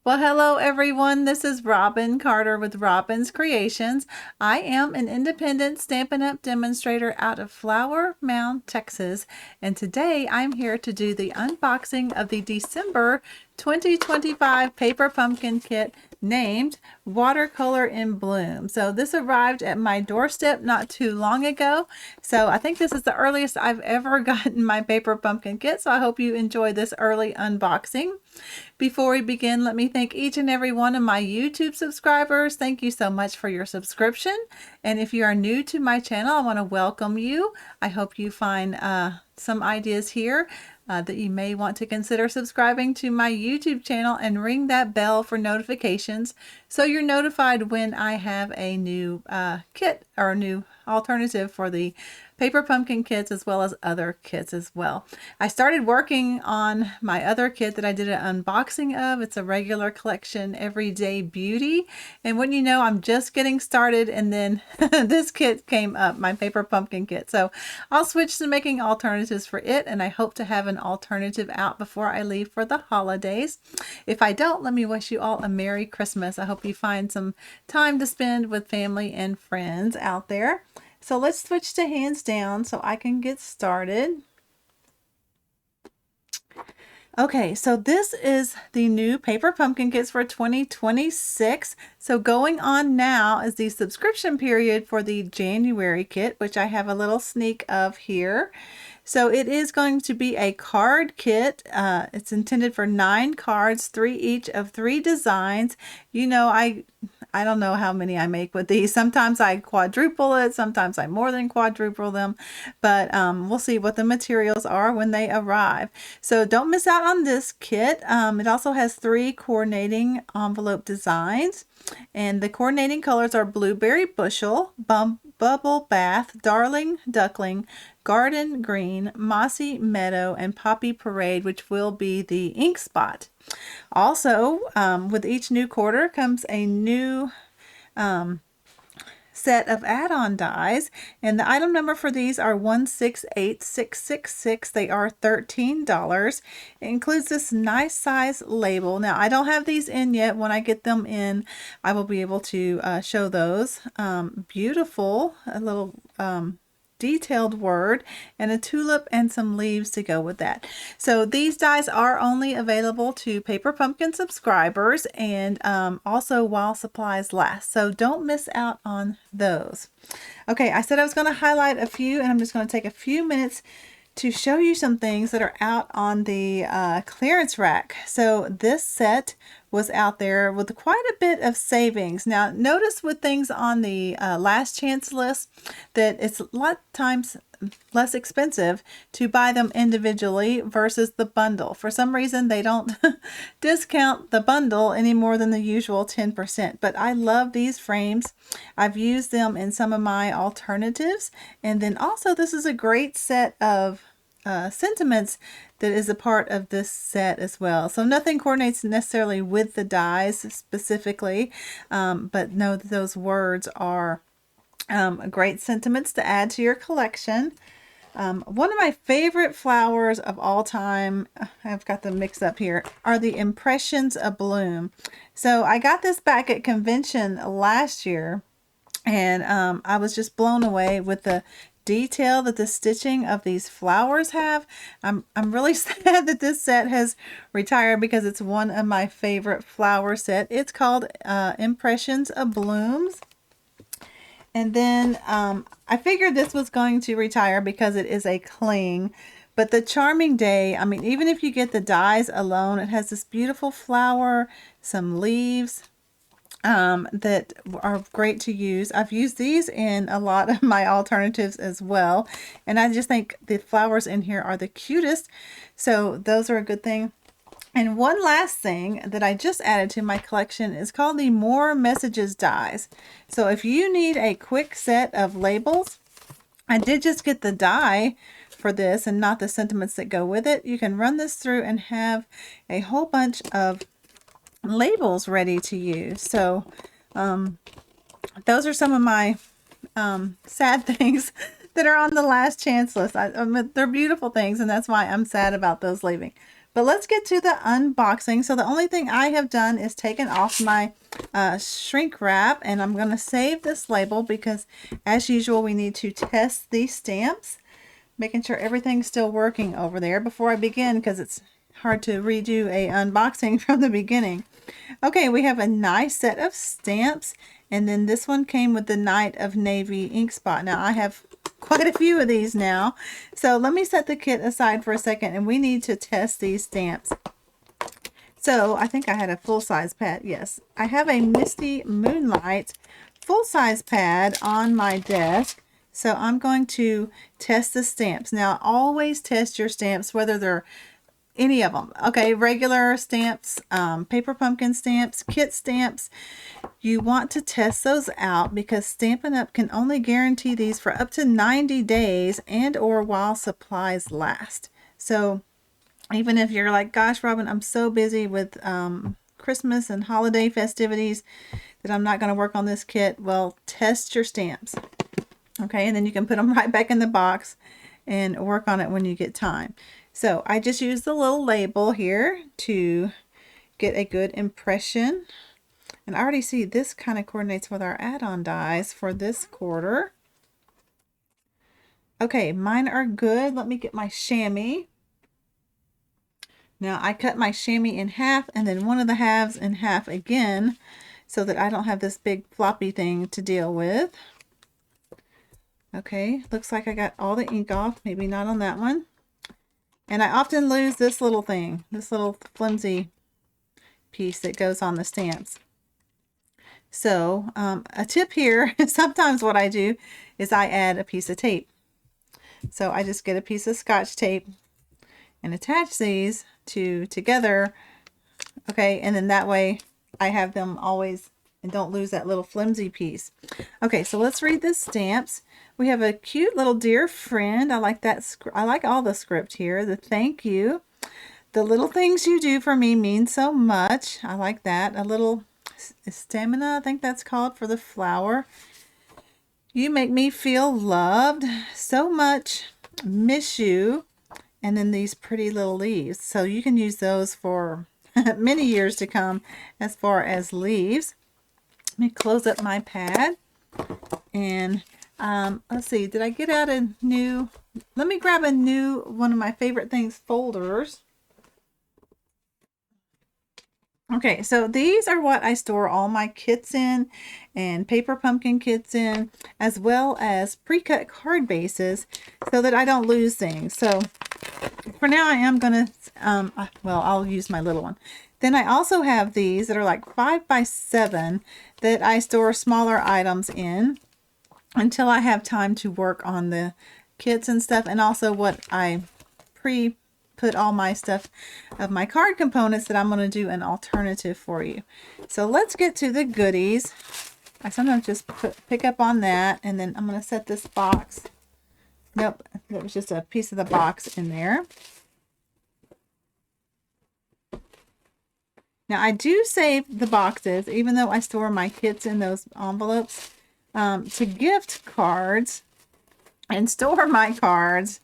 Well, hello everyone. This is Robin Carter with Robin's Creations. I am an independent Stampin' Up! Demonstrator out of Flower Mound, Texas. And today I'm here to do the unboxing of the December 2025 Paper Pumpkin Kit named Watercolor in Bloom. So this arrived at my doorstep not too long ago. So I think this is the earliest I've ever gotten my Paper Pumpkin Kit. So I hope you enjoy this early unboxing. Before we begin, let me thank each and every one of my YouTube subscribers. Thank you so much for your subscription. And if you are new to my channel, I want to welcome you. I hope you find some ideas here that you may want to consider subscribing to my YouTube channel and ring that bell for notifications so you're notified when I have a new kit or a new alternative for the Paper Pumpkin kits as well as other kits as well. I started working on my other kit that I did an unboxing of. It's a regular collection, Everyday Beauty. And when you know, I'm just getting started, and then this kit came up, my Paper Pumpkin kit. So I'll switch to making alternatives for it, and I hope to have an alternative out before I leave for the holidays. If I don't, let me wish you all a Merry Christmas. I hope you find some time to spend with family and friends out there. So let's switch to hands down so I can get started. Okay, so this is the new Paper Pumpkin Kits for 2026. So going on now is the subscription period for the January kit, which I have a little sneak of here. So it is going to be a card kit. It's intended for 9 cards, 3 each of 3 designs. You know, I don't know how many I make with these. Sometimes I quadruple it, sometimes I more than quadruple them, but we'll see what the materials are when they arrive. So don't miss out on this kit. It also has 3 coordinating envelope designs, and the coordinating colors are Blueberry Bushel, Bubble Bath, Darling Duckling, Garden Green, Mossy Meadow, and Poppy Parade, which will be the ink spot. Also, with each new quarter comes a new set of add-on dies, and the item number for these are 168666. They are $13. It includes this nice size label. Now I don't have these in yet. When I get them in, I will be able to show those. Beautiful, a little detailed word, and a tulip and some leaves to go with that. So these dies are only available to Paper Pumpkin subscribers, and also while supplies last. So don't miss out on those. Okay, I said I was going to highlight a few, and I'm just going to take a few minutes to show you some things that are out on the clearance rack. So this set was out there with quite a bit of savings. Now notice with things on the last chance list that it's a lot of times less expensive to buy them individually versus the bundle. For some reason they don't discount the bundle any more than the usual 10%, but I love these frames. I've used them in some of my alternatives, and then also this is a great set of sentiments that is a part of this set as well. So nothing coordinates necessarily with the dies specifically, but know that those words are great sentiments to add to your collection. One of my favorite flowers of all time, I've got them mixed up here, are the Impressions of Bloom. So I got this back at convention last year, and I was just blown away with the detail that the stitching of these flowers have. I'm really sad that this set has retired because it's one of my favorite flower set. It's called Impressions of Blooms. And then I figured this was going to retire because it is a cling. But the Charming Day, I mean, even if you get the dies alone, it has this beautiful flower, some leaves that are great to use. I've used these in a lot of my alternatives as well, and I just think the flowers in here are the cutest, so those are a good thing. And one last thing that I just added to my collection is called the More Messages dies. So if you need a quick set of labels, I did just get the die for this and not the sentiments that go with it. You can run this through and have a whole bunch of labels ready to use. So those are some of my sad things that are on the last chance list. They're beautiful things, and that's why I'm sad about those leaving. But let's get to the unboxing. So the only thing I have done is taken off my shrink wrap, and I'm going to save this label because as usual we need to test these stamps, making sure everything's still working over there before I begin, because it's hard to redo a unboxing from the beginning. Okay, we have a nice set of stamps, and then this one came with the Night of Navy ink spot. Now I have quite a few of these now, so let me set the kit aside for a second, and we need to test these stamps. So I think I had a full-size pad. Yes, I have a Misty Moonlight full-size pad on my desk. So I'm going to test the stamps. Now, always test your stamps, whether they're any of them. Okay, regular stamps, paper pumpkin stamps, kit stamps. You want to test those out because Stampin' Up! Can only guarantee these for up to 90 days and or while supplies last. So even if you're like, gosh, Robin, I'm so busy with Christmas and holiday festivities that I'm not going to work on this kit, well, test your stamps. Okay, and then you can put them right back in the box and work on it when you get time. So I just used the little label here to get a good impression. And I already see this kind of coordinates with our add-on dies for this quarter. Okay, mine are good. Let me get my chamois. Now I cut my chamois in half and then one of the halves in half again so that I don't have this big floppy thing to deal with. Okay, looks like I got all the ink off, maybe not on that one. And I often lose this little thing, this little flimsy piece that goes on the stamps. So a tip here, sometimes what I do is I add a piece of tape. So I just get a piece of Scotch tape and attach these together. Okay, and then that way I have them always and don't lose that little flimsy piece. Okay, so let's read the stamps. We have a cute little dear friend. I like that. I like all the script here. The thank you. The little things you do for me mean so much. I like that. A little stamina, I think that's called, for the flower. You make me feel loved so much. Miss you. And then these pretty little leaves. So you can use those for many years to come as far as leaves. Let me close up my pad. And let's see, did I get out a new, let me grab a new, one of my favorite things, folders. Okay, so these are what I store all my kits in and paper pumpkin kits in, as well as pre-cut card bases so that I don't lose things. So for now I am going to, well, I'll use my little one. Then I also have these that are like 5x7 that I store smaller items in until I have time to work on the kits and stuff, and also what I put all my stuff of my card components that I'm going to do an alternative for you. So let's get to the goodies. I sometimes just pick up on that, and then I'm going to set this box. Nope, that was just a piece of the box in there. Now I do save the boxes, even though I store my kits in those envelopes, to gift cards and store my cards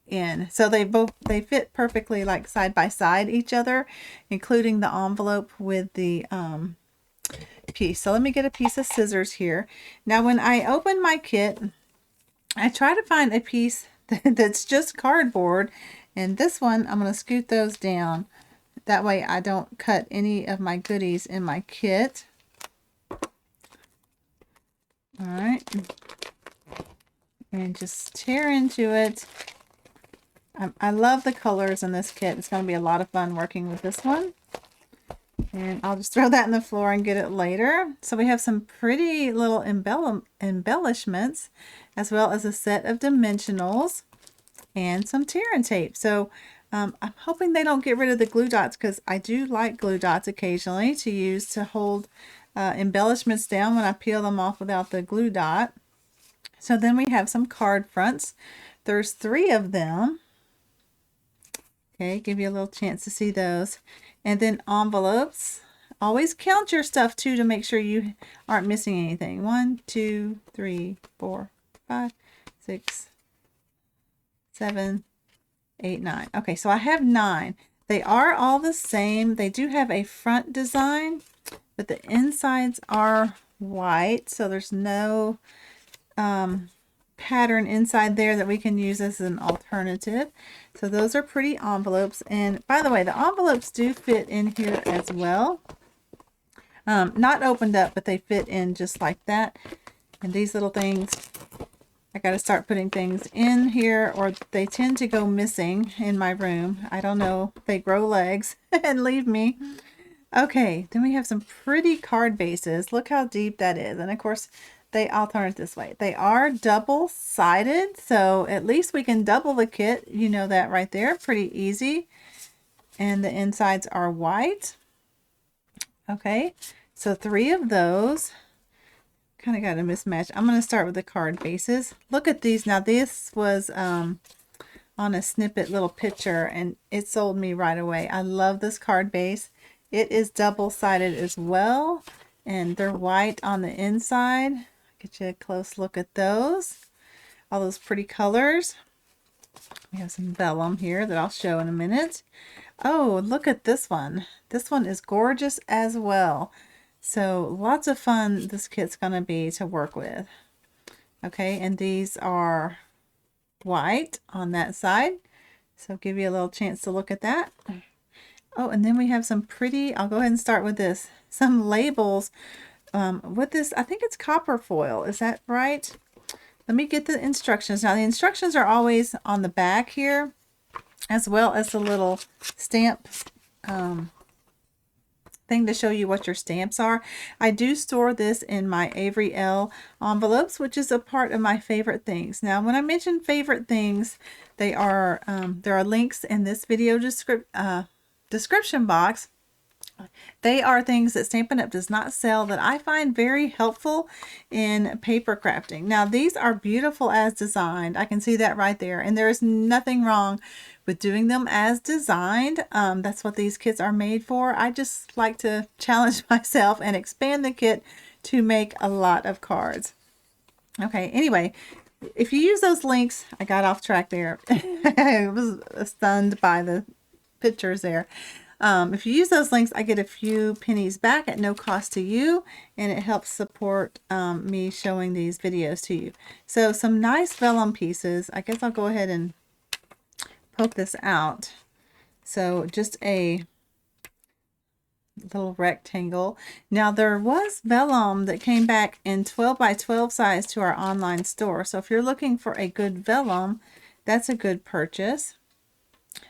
in. So they fit perfectly, like side by side each other, including the envelope with the piece. So let me get a piece of scissors here. Now when I open my kit, I try to find a piece that's just cardboard, and this one I'm going to scoot those down. That way I don't cut any of my goodies in my kit. Alright. And just tear into it. I love the colors in this kit. It's going to be a lot of fun working with this one. And I'll just throw that in the floor and get it later. So we have some pretty little embellishments, as well as a set of dimensionals and some tear and tape. So I'm hoping they don't get rid of the glue dots, because I do like glue dots occasionally to use to hold embellishments down when I peel them off without the glue dot. So then we have some card fronts. There's 3 of them. Okay, give you a little chance to see those. And then envelopes. Always count your stuff too to make sure you aren't missing anything. 1, 2, 3, 4, 5, 6, 7, 8, 9. Okay, so I have 9. They are all the same. They do have a front design, but the insides are white, so there's no pattern inside there that we can use as an alternative. So those are pretty envelopes. And by the way, the envelopes do fit in here as well. Not opened up, but they fit in just like that. And these little things, I got to start putting things in here, or they tend to go missing in my room. I don't know. They grow legs and leave me. Okay, then we have some pretty card bases. Look how deep that is. And of course, they alternate this way. They are double-sided, so at least we can double the kit. You know that right there. Pretty easy. And the insides are white. Okay, so 3 of those. Kind of got a mismatch. I'm going to start with the card bases. Look at these. Now, this was on a snippet little picture, and it sold me right away. I love this card base. It is double-sided as well, and they're white on the inside. Get you a close look at those. All those pretty colors. We have some vellum here that I'll show in a minute. Oh, look at this one. This one is gorgeous as well. So lots of fun this kit's going to be to work with. Okay, and these are white on that side. So give you a little chance to look at that. Oh, and then we have some pretty, I'll go ahead and start with this, some labels with this, I think it's copper foil. Is that right? Let me get the instructions. Now the instructions are always on the back here, as well as the little stamp thing to show you what your stamps are. I do store this in my Avery L envelopes, which is a part of my favorite things. Now, when I mention favorite things, they are there are links in this video description box. They are things that Stampin' Up! Does not sell that I find very helpful in paper crafting. Now, these are beautiful as designed. I can see that right there. And there is nothing wrong with doing them as designed. That's what these kits are made for. I just like to challenge myself and expand the kit to make a lot of cards. Okay, anyway, if you use those links, I got off track there. I was stunned by the pictures there. If you use those links, I get a few pennies back at no cost to you, and it helps support me showing these videos to you. So some nice vellum pieces. I guess I'll go ahead and poke this out. So just a little rectangle. Now there was vellum that came back in 12 by 12 size to our online store. So if you're looking for a good vellum, that's a good purchase.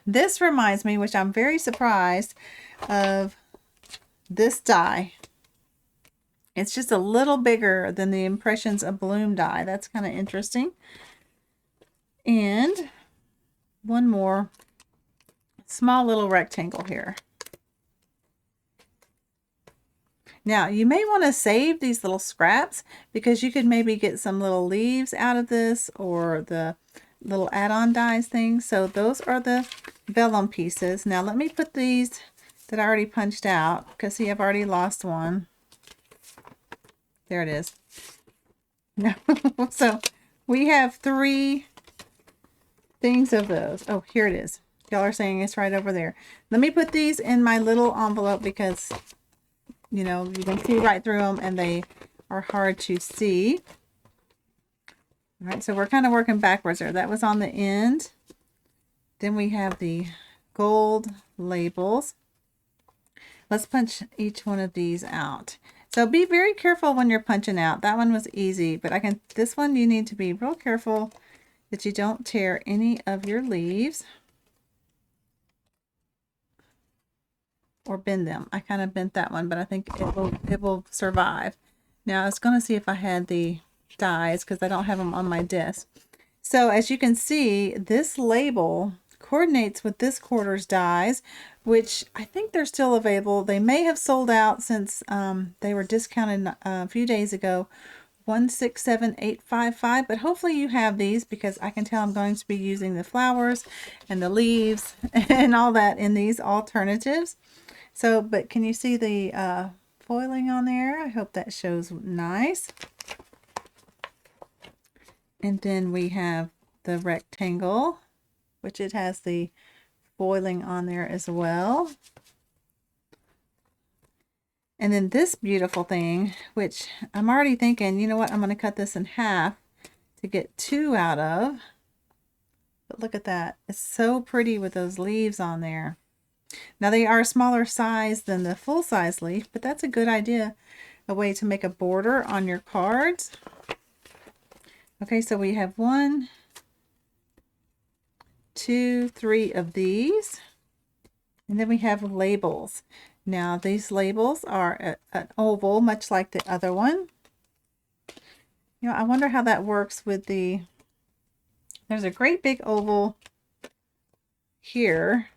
This reminds me, which I'm very surprised, of this die. It's just a little bigger than the Impressions of Bloom die. That's kind of interesting. And one more small little rectangle here. Now, you may want to save these little scraps because you could maybe get some little leaves out of this, or the little add-on dies things. So those are the vellum pieces. Now let me put these that I already punched out, because see, I've already lost one. There it is. No. So we have 3 things of those. Oh, here it is. Y'all are saying it's right over there. Let me put these in my little envelope because, you know, you can see right through them and they are hard to see. All right, so we're kind of working backwards there. That was on the end. Then we have the gold labels. Let's punch each one of these out. So be very careful when you're punching out. That one was easy, but this one you need to be real careful that you don't tear any of your leaves or bend them. I kind of bent that one, but I think it will survive. Now I was going to see if I had the dies because I don't have them on my desk. So as you can see, this label coordinates with this quarter's dies, which I think they're still available. They may have sold out since they were discounted a few days ago. 167855, but hopefully you have these because I can tell I'm going to be using the flowers and the leaves and all that in these alternatives. So, but can you see the foiling on there? I hope that shows nice. And then we have the rectangle. which it has the foiling on there as well. And then this beautiful thing, which I'm already thinking, you know what, I'm going to cut this in half to get 2 out of. But look at that. It's so pretty with those leaves on there. Now they are a smaller size than the full-size leaf, but that's a good idea. A way to make a border on your cards. Okay, so we have 1, 2, 3 of these. And then we have labels. Now these labels are an oval, much like the other one. You know, I wonder how that works with the... There's a great big oval here.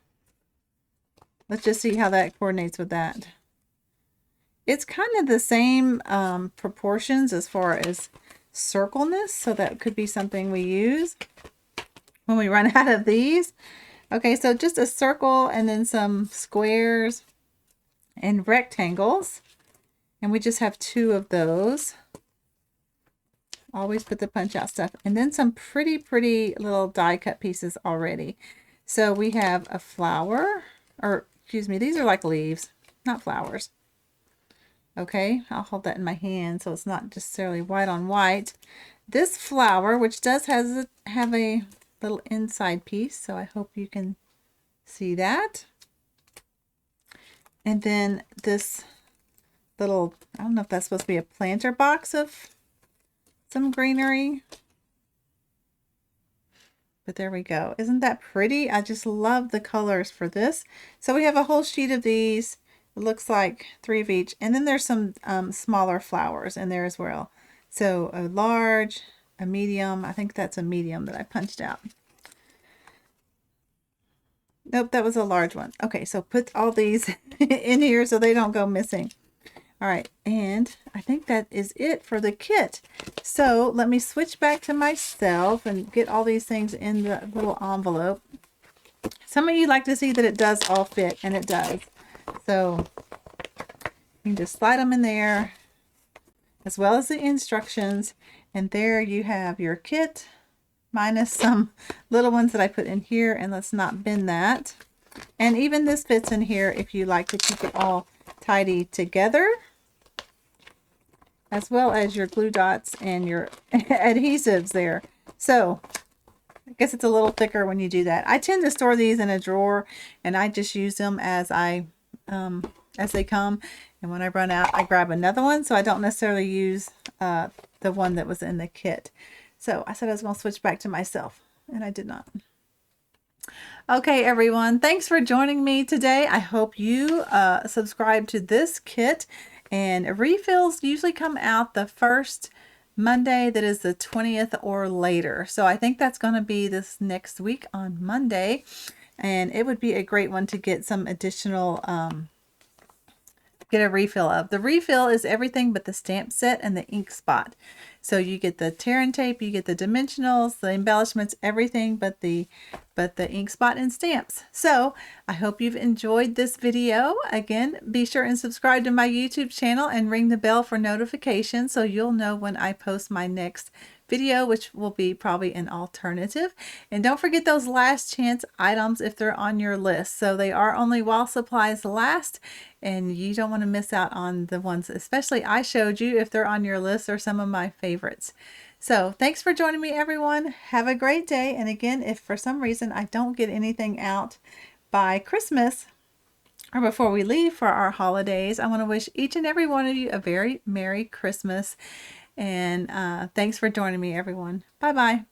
Let's just see how that coordinates with that. It's kind of the same proportions as far as circleness, so that could be something we use when we run out of these. Okay, so just a circle and then some squares and rectangles. And we just have 2 of those. Always put the punch out stuff. And then some pretty little die cut pieces already. So we have a flower, or excuse me, these are like leaves, not flowers. Okay, I'll hold that in my hand so it's not necessarily white on white. This flower, which does have a little inside piece, so I hope you can see that. And then this little, I don't know if that's supposed to be a planter box of some greenery. But there we go. Isn't that pretty? I just love the colors for this. So we have a whole sheet of these. It looks like 3 of each. And then there's some smaller flowers in there as well. So a large, a medium. I think that's a medium that I punched out. Nope, that was a large one. Okay, so put all these in here so they don't go missing. All right, and I think that is it for the kit. So let me switch back to myself and get all these things in the little envelope. Some of you like to see that it does all fit, and it does. So you can just slide them in there, as well as the instructions. And there you have your kit, minus some little ones that I put in here. And let's not bin that. And even this fits in here if you like to keep it all tidy together, as well as your glue dots and your adhesives there. So I guess it's a little thicker when you do that. I tend to store these in a drawer, and I just use them as they come. And when I run out, I grab another one. So I don't necessarily use the one that was in the kit. So I said I was going to switch back to myself, and I did not. Okay, everyone, thanks for joining me today. I hope you subscribe to this kit. And refills usually come out the first Monday that is the 20th or later. So I think that's going to be this next week on Monday. And it would be a great one to get some additional, get a refill of. The refill is everything but the stamp set and the ink spot. So you get the tear and tape, you get the dimensionals, the embellishments, everything but the ink spot and stamps. So I hope you've enjoyed this video. Again, be sure and subscribe to my YouTube channel and ring the bell for notifications so you'll know when I post my next video, which will be probably an alternative. And don't forget those last chance items if they're on your list. So they are only while supplies last, and you don't want to miss out on the ones especially I showed you if they're on your list or some of my favorites. So thanks for joining me, everyone. Have a great day. And again, if for some reason I don't get anything out by Christmas or before we leave for our holidays, I want to wish each and every one of you a very Merry Christmas. And thanks for joining me, everyone. Bye-bye.